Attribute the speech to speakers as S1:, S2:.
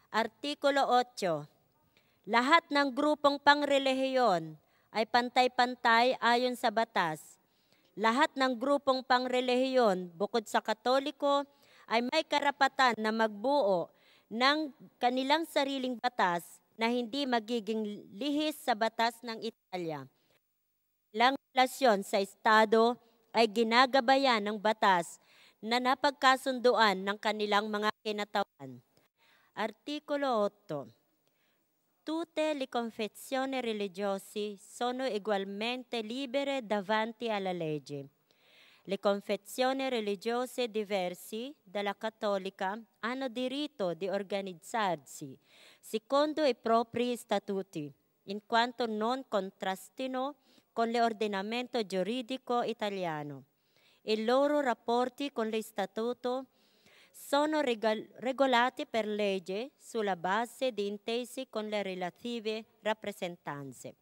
S1: Artikulo 8. Lahat ng grupong pangrelihiyon ay pantay-pantay ayon sa batas. Lahat ng grupong pangrelihiyon bukod sa Katoliko ay may karapatan na magbuo ng kanilang sariling batas na hindi magiging lihis sa batas ng Italya. Ilang relasyon sa Estado ay ginagabayan ng batas na napagkasunduan ng kanilang mga kinatawan. Articolo 8. Tutte le confessioni religiose sono ugualmente libere davanti alla legge. Le confessioni religiose diverse dalla cattolica hanno diritto di organizzarsi secondo i propri statuti, in quanto non contrastino con l'ordinamento giuridico italiano. I loro rapporti con l'Istituto sono regolati per legge sulla base di intese con le relative rappresentanze.